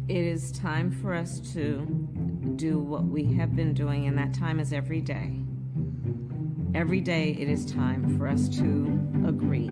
It is time for us to do what we have been doing, and that time is every day. Every day it is time for us to agree.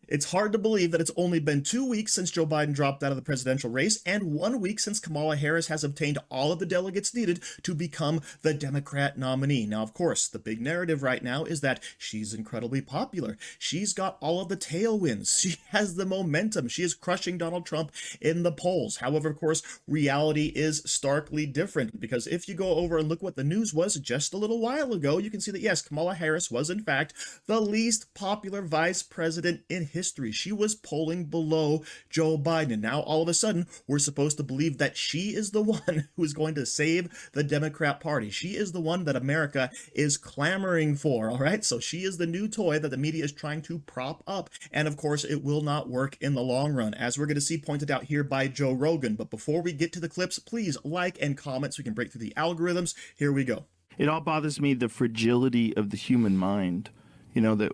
It's hard to believe that it's only been 2 weeks since Joe Biden dropped out of the presidential race and 1 week since Kamala Harris has obtained all of the delegates needed to become the Democrat nominee. Now, of course, the big narrative right now is that she's incredibly popular. She's got all of the tailwinds. She has the momentum. She is crushing Donald Trump in the polls. However, of course, reality is starkly different, because if you go over and look what the news was just a little while ago, you can see that, yes, Kamala Harris was, in fact, the least popular vice president in history. She was polling below Joe Biden. And now all of a sudden, we're supposed to believe that she is the one who is going to save the Democrat Party. She is the one that America is clamoring for. All right. So she is the new toy that the media is trying to prop up. And of course, it will not work in the long run, as we're going to see pointed out here by Joe Rogan. But before we get to the clips, please like and comment so we can break through the algorithms. Here we go. It all bothers me, the fragility of the human mind. You know, that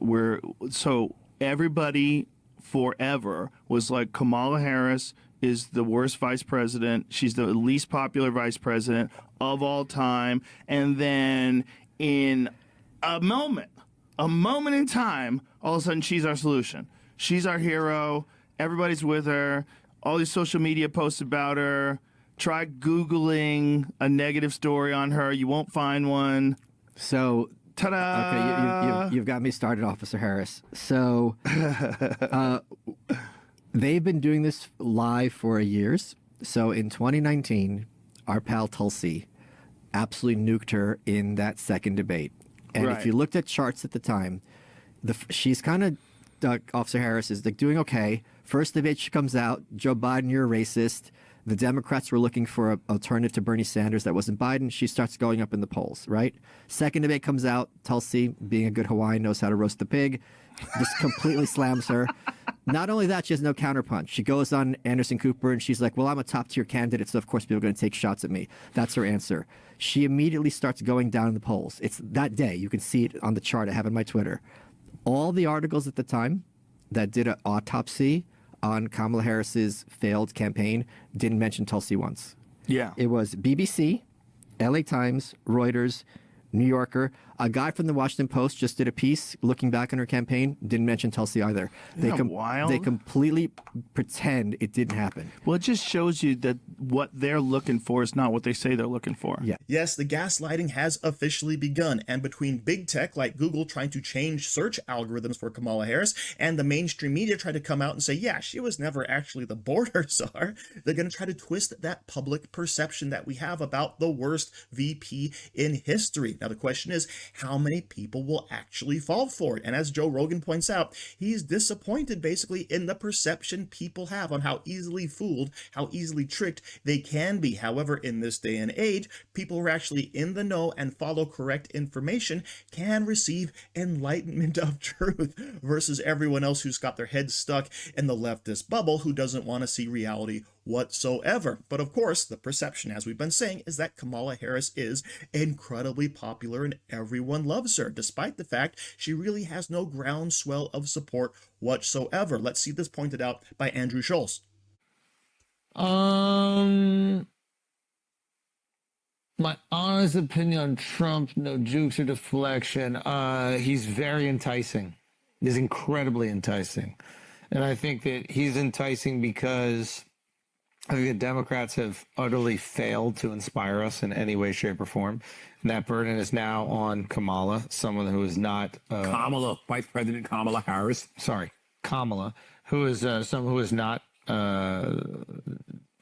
everybody forever was like, Kamala Harris is the worst vice president. She's the least popular vice president of all time. And then in a moment in time, all of a sudden she's our solution. She's our hero. Everybody's with her. All these social media posts about her. Try Googling a negative story on her. You won't find one. So... Ta-da! Okay, you've got me started, Officer Harris. So they've been doing this live for years. So in 2019, our pal Tulsi absolutely nuked her in that second debate. And Right. if you looked at charts at the time, she's kind of, Officer Harris is like doing okay. First debate, she comes out, Joe Biden, you're a racist. The Democrats were looking for an alternative to Bernie Sanders that wasn't Biden. She starts going up in the polls, right? Second debate comes out. Tulsi, being a good Hawaiian, knows how to roast the pig. Just completely slams her. Not only that, she has no counterpunch. She goes on Anderson Cooper and she's like, well, I'm a top tier candidate, so of course people are going to take shots at me. That's her answer. She immediately starts going down in the polls. It's that day. You can see it on the chart I have on my Twitter. All the articles at the time that did an autopsy on Kamala Harris's failed campaign didn't mention Tulsi once. Yeah. It was BBC, LA Times, Reuters, New Yorker. A guy from the Washington Post just did a piece looking back on her campaign, didn't mention Tulsi either. Isn't that wild? They completely pretend it didn't happen. Well, it just shows you that what they're looking for is not what they say they're looking for. Yeah. Yes, the gaslighting has officially begun, and between big tech like Google trying to change search algorithms for Kamala Harris and the mainstream media trying to come out and say, yeah, she was never actually the border czar, they're going to try to twist that public perception that we have about the worst VP in history. Now, the question is, how many people will actually fall for it? And as Joe Rogan points out, he's disappointed basically in the perception people have on how easily fooled, how easily tricked they can be. However, in this day and age, people who are actually in the know and follow correct information can receive enlightenment of truth versus everyone else who's got their heads stuck in the leftist bubble who doesn't want to see reality whatsoever. But of course, the perception, as we've been saying, is that Kamala Harris is incredibly popular and everyone loves her, despite the fact she really has no groundswell of support whatsoever. Let's see this pointed out by Andrew Schulz. My honest opinion on Trump, no jukes or deflection, he's very enticing. He's incredibly enticing. And I think that he's enticing because I think the Democrats have utterly failed to inspire us in any way, shape, or form. And that burden is now on Kamala, someone who is not... Kamala, Vice President Kamala Harris. Sorry, Kamala, who is someone who is not the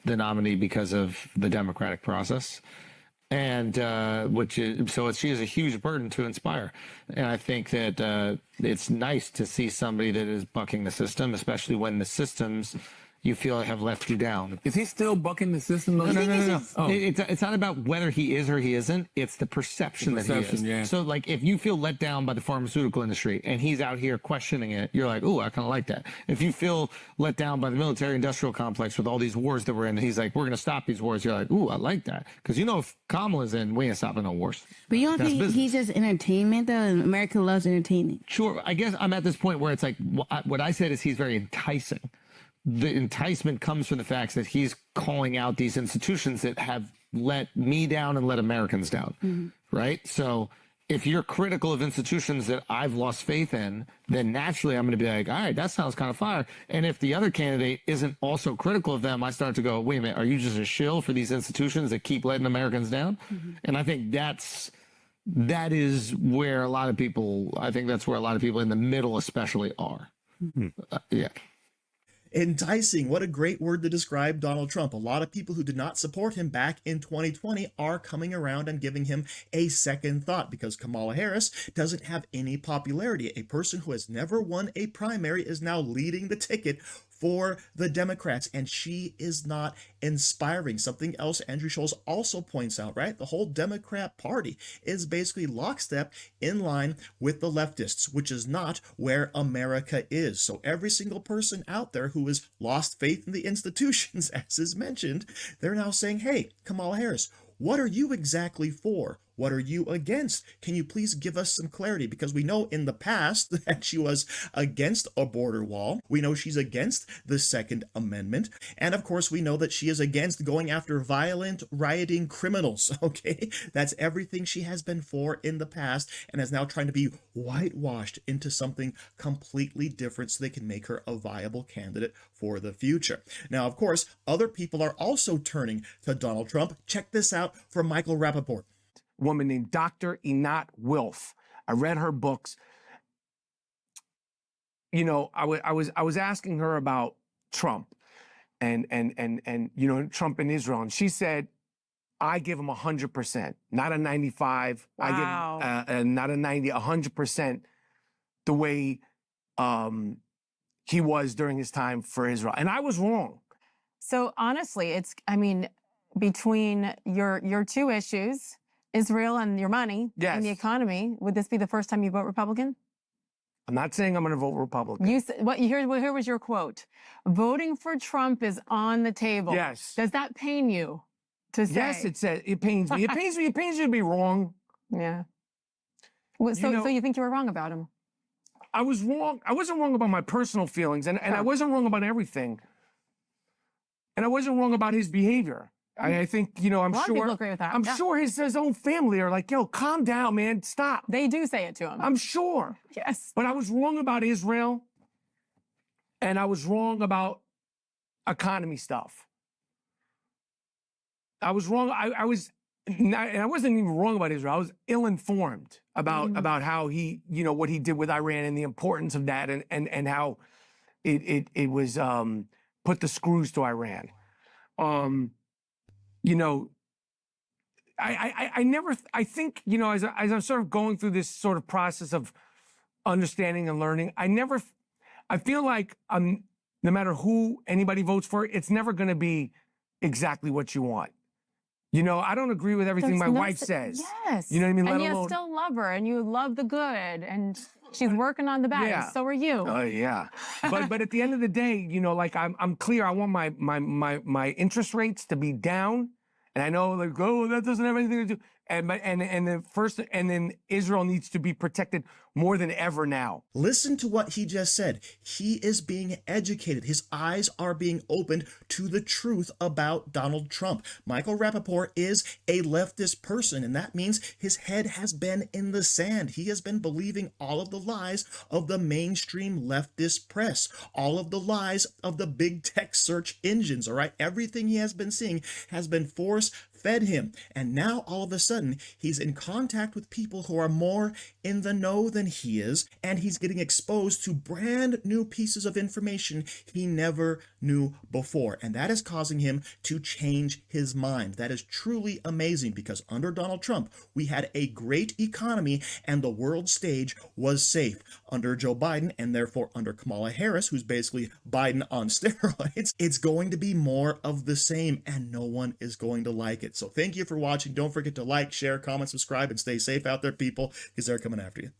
nominee because of the democratic process. And she is a huge burden to inspire. And I think that it's nice to see somebody that is bucking the system, especially when the systems you feel have left you down. Is he still bucking the system? No. Oh. It's not about whether he is or he isn't. It's the perception that he is. Yeah. So, like, if you feel let down by the pharmaceutical industry and he's out here questioning it, you're like, ooh, I kind of like that. If you feel let down by the military-industrial complex with all these wars that we're in, and he's like, we're going to stop these wars, you're like, ooh, I like that. Because you know if Kamala's in, we ain't stopping no wars. But you don't That's think business. he's just entertainment, though? America loves entertainment. Sure. I guess I'm at this point where it's like, what I said is he's very enticing. the enticement comes from the fact that he's calling out these institutions that have let me down and let Americans down, right? So if you're critical of institutions that I've lost faith in, then naturally I'm going to be like, all right, that sounds kind of fire. And if the other candidate isn't also critical of them, I start to go, wait a minute, are you just a shill for these institutions that keep letting Americans down? And I think that is where a lot of people, I think that's where a lot of people in the middle especially are. Yeah. Enticing, what a great word to describe Donald Trump. A lot of people who did not support him back in 2020 are coming around and giving him a second thought because Kamala Harris doesn't have any popularity. A person who has never won a primary is now leading the ticket for the Democrats, and she is not inspiring. Something else Andrew Schulz also points out, right? The whole Democrat Party is basically lockstep in line with the leftists, which is not where America is. So every single person out there who has lost faith in the institutions, as is mentioned, they're now saying, hey, Kamala Harris, what are you exactly for? What are you against? Can you please give us some clarity? Because we know in the past that she was against a border wall. We know she's against the Second Amendment. And of course, we know that she is against going after violent, rioting criminals. Okay, that's everything she has been for in the past and is now trying to be whitewashed into something completely different so they can make her a viable candidate for the future. Now, of course, other people are also turning to Donald Trump. Check this out from Michael Rapaport. Woman named Dr. Inat Wilf. I read her books. You know, I was asking her about Trump and you know, Trump and Israel, and she said, I give him 100%, not a 95. Wow. I give not a 90, 100% the way he was during his time for Israel, and I was wrong. So honestly, I mean, between your two issues, Israel and your money Yes. and the economy, would this be the first time you vote Republican? I'm not saying I'm going to vote Republican. You said, here was your quote. Voting for Trump is on the table. Yes. Does that pain you to say? Yes, it pains me. It pains me. It pains me to be wrong. Yeah. Well, so you think you were wrong about him? I was wrong. I wasn't wrong about my personal feelings, and I wasn't wrong about everything. And I wasn't wrong about his behavior. I think, you know, I'm A lot of sure. people agree with that. I'm Yeah. sure his own family are like, yo, calm down, man. Stop. They do say it to him. I'm sure. Yes. But I was wrong about Israel, and I was wrong about economy stuff. I was wrong. I wasn't even wrong about Israel. I was ill-informed about how he, you know, what he did with Iran and the importance of that, and how it was put the screws to Iran. You know, I think, you know, as I'm sort of going through this sort of process of understanding and learning, I feel like no matter who anybody votes for, it's never going to be exactly what you want. You know, I don't agree with everything my wife says. Yes. You know what I mean? And Let you alone, still love her, and you love the good, and she's working on the bad. Yeah. So are you. Oh yeah, but at the end of the day, you know, like I'm clear. I want my interest rates to be down, and I know like, oh, that doesn't have anything to do. And then Israel needs to be protected more than ever now. Listen to what he just said. He is being educated. His eyes are being opened to the truth about Donald Trump. Michael Rapaport is a leftist person, and that means his head has been in the sand. He has been believing all of the lies of the mainstream leftist press, all of the lies of the big tech search engines, all right? Everything he has been seeing has been force-fed him. And now, all of a sudden, he's in contact with people who are more in the know than he is, and he's getting exposed to brand new pieces of information he never knew before. And that is causing him to change his mind. That is truly amazing, because under Donald Trump, we had a great economy and the world stage was safe. Under Joe Biden, and therefore under Kamala Harris, who's basically Biden on steroids, it's going to be more of the same, and no one is going to like it. So thank you for watching. Don't forget to like, share, comment, subscribe, and stay safe out there, people, because they're coming after you.